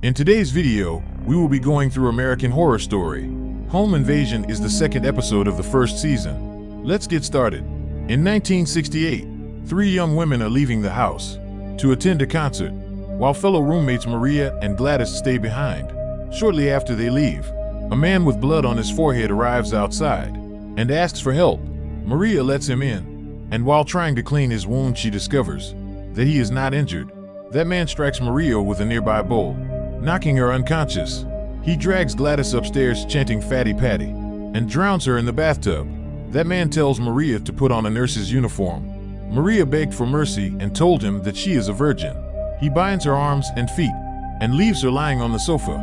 In today's video, we will be going through American Horror Story. Home Invasion is the second episode of the first season. Let's get started. In 1968, three young women are leaving the house to attend a concert, while fellow roommates Maria and Gladys stay behind. Shortly after they leave, a man with blood on his forehead arrives outside and asks for help. Maria lets him in, and while trying to clean his wound, she discovers that he is not injured. That man strikes Maria with a nearby bowl, knocking her unconscious. He drags Gladys upstairs chanting "Fatty Patty" and drowns her in the bathtub. That man tells Maria to put on a nurse's uniform. Maria begged for mercy and told him that she is a virgin. He binds her arms and feet and leaves her lying on the sofa.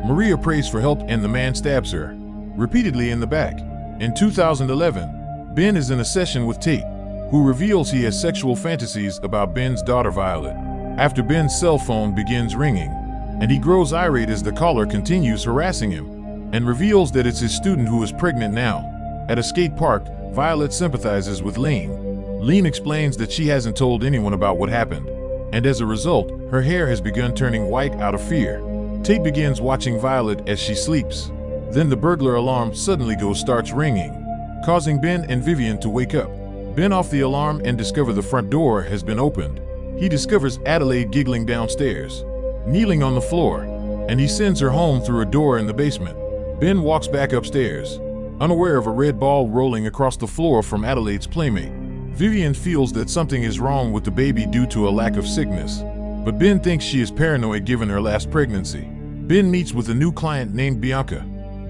Maria prays for help and the man stabs her repeatedly in the back. In 2011, Ben is in a session with Tate, who reveals he has sexual fantasies about Ben's daughter Violet. After Ben's cell phone begins ringing, and he grows irate as the caller continues harassing him and reveals that it's his student who is pregnant now. At a skate park, Violet sympathizes with Lange. Lange explains that she hasn't told anyone about what happened, and as a result, her hair has begun turning white out of fear. Tate begins watching Violet as she sleeps. Then the burglar alarm suddenly starts ringing, causing Ben and Vivian to wake up. Ben off the alarm and discover the front door has been opened. He discovers Adelaide giggling downstairs, kneeling on the floor, and he sends her home through a door in the basement. Ben walks back upstairs, unaware of a red ball rolling across the floor from Adelaide's playmate. Vivian feels that something is wrong with the baby due to a lack of sickness, but Ben thinks she is paranoid given her last pregnancy. Ben meets with a new client named Bianca.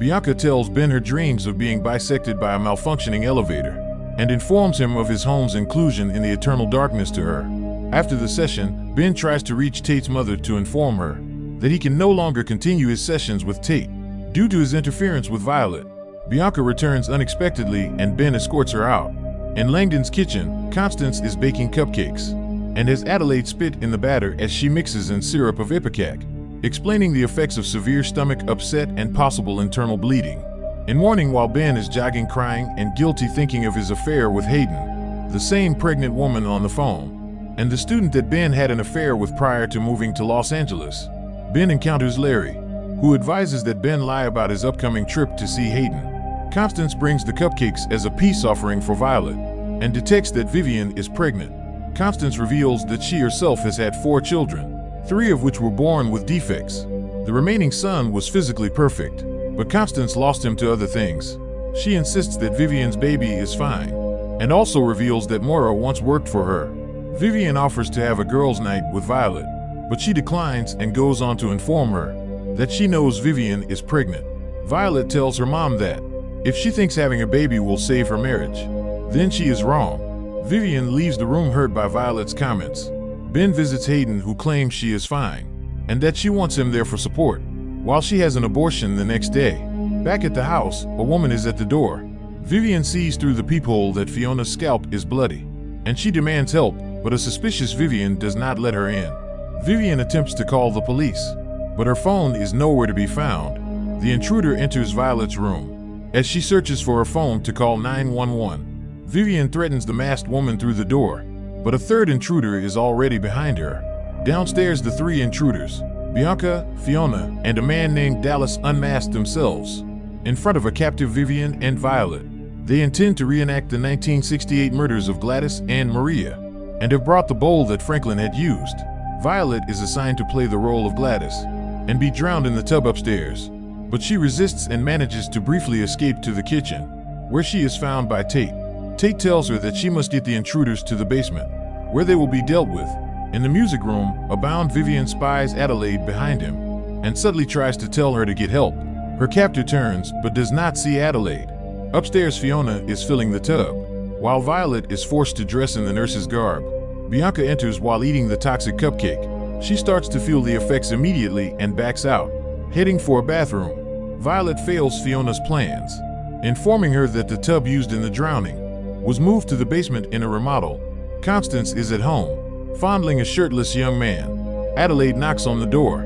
Bianca tells Ben her dreams of being bisected by a malfunctioning elevator and informs him of his home's inclusion in the eternal darkness to her. After the session, Ben tries to reach Tate's mother to inform her that he can no longer continue his sessions with Tate due to his interference with Violet. Bianca returns unexpectedly and Ben escorts her out. In Langdon's kitchen, Constance is baking cupcakes and has Adelaide spit in the batter as she mixes in syrup of ipecac, explaining the effects of severe stomach upset and possible internal bleeding. In morning, while Ben is jogging crying and guilty thinking of his affair with Hayden, the same pregnant woman on the phone, and the student that Ben had an affair with prior to moving to Los Angeles, Ben encounters Larry, who advises that Ben lie about his upcoming trip to see Hayden. Constance brings the cupcakes as a peace offering for Violet and detects that Vivian is pregnant. Constance reveals that she herself has had 4 children, 3 of which were born with defects. The remaining son was physically perfect, but Constance lost him to other things. She insists that Vivian's baby is fine, and also reveals that Maura once worked for her. Vivian offers to have a girls' night with Violet, but she declines and goes on to inform her that she knows Vivian is pregnant. Violet tells her mom that if she thinks having a baby will save her marriage, then she is wrong. Vivian leaves the room hurt by Violet's comments. Ben visits Hayden, who claims she is fine and that she wants him there for support, while she has an abortion the next day. Back at the house, a woman is at the door. Vivian sees through the peephole that Fiona's scalp is bloody, and she demands help, but a suspicious Vivian does not let her in. Vivian attempts to call the police, but her phone is nowhere to be found. The intruder enters Violet's room. As she searches for her phone to call 911, Vivian threatens the masked woman through the door, but a third intruder is already behind her. Downstairs, the 3 intruders, Bianca, Fiona, and a man named Dallas, unmask themselves in front of a captive Vivian and Violet. They intend to reenact the 1968 murders of Gladys and Maria and have brought the bowl that Franklin had used. Violet is assigned to play the role of Gladys and be drowned in the tub upstairs, but she resists and manages to briefly escape to the kitchen, where she is found by Tate. Tate tells her that she must get the intruders to the basement, where they will be dealt with. In the music room, a bound Vivian spies Adelaide behind him and suddenly tries to tell her to get help. Her captor turns but does not see Adelaide. Upstairs, Fiona is filling the tub, while Violet is forced to dress in the nurse's garb. Bianca enters while eating the toxic cupcake. She starts to feel the effects immediately and backs out, heading for a bathroom. Violet fails Fiona's plans, informing her that the tub used in the drowning was moved to the basement in a remodel. Constance is at home, fondling a shirtless young man. Adelaide knocks on the door,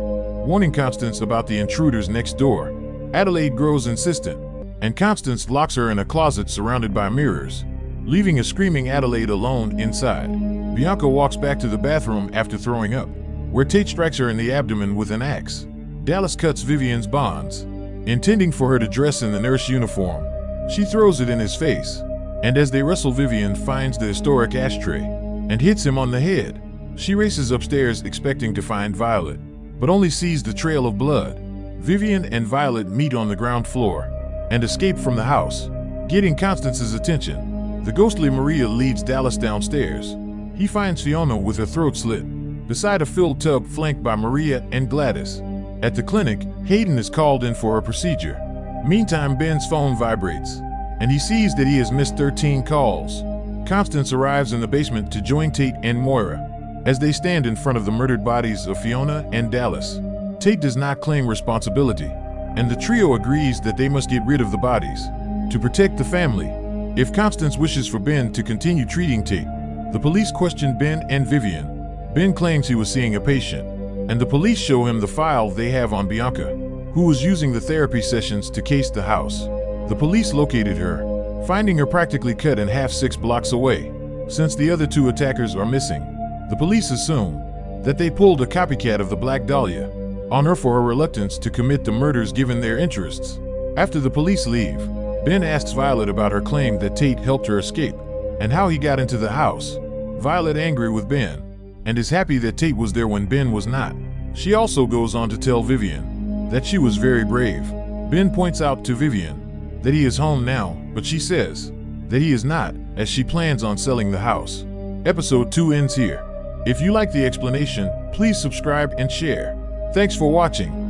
warning Constance about the intruders next door. Adelaide grows insistent, and Constance locks her in a closet surrounded by mirrors, leaving a screaming Adelaide alone inside. Bianca walks back to the bathroom after throwing up, where Tate strikes her in the abdomen with an axe. Dallas cuts Vivian's bonds, intending for her to dress in the nurse uniform. She throws it in his face, and as they wrestle, Vivian finds the historic ashtray and hits him on the head. She races upstairs expecting to find Violet, but only sees the trail of blood. Vivian and Violet meet on the ground floor and escape from the house, getting Constance's attention. The ghostly Maria leads Dallas downstairs. He finds Fiona with her throat slit beside a filled tub flanked by Maria and Gladys. At the clinic, Hayden is called in for a procedure. Meantime, Ben's phone vibrates, and he sees that he has missed 13 calls. Constance arrives in the basement to join Tate and Moira as they stand in front of the murdered bodies of Fiona and Dallas. Tate does not claim responsibility, and the trio agrees that they must get rid of the bodies to protect the family. If Constance wishes for Ben to continue treating Tate, the police question Ben and Vivian. Ben claims he was seeing a patient, and the police show him the file they have on Bianca, who was using the therapy sessions to case the house. The police located her, finding her practically cut in half 6 blocks away. Since the other 2 attackers are missing, the police assume that they pulled a copycat of the Black Dahlia on her for her reluctance to commit the murders given their interests. After the police leave, Ben asks Violet about her claim that Tate helped her escape and how he got into the house. Violet angry with Ben and is happy that Tate was there when Ben was not. She also goes on to tell Vivian that she was very brave. Ben points out to Vivian that he is home now, but she says that he is not, as she plans on selling the house. Episode 2 ends here. If you like the explanation, please subscribe and share. Thanks for watching.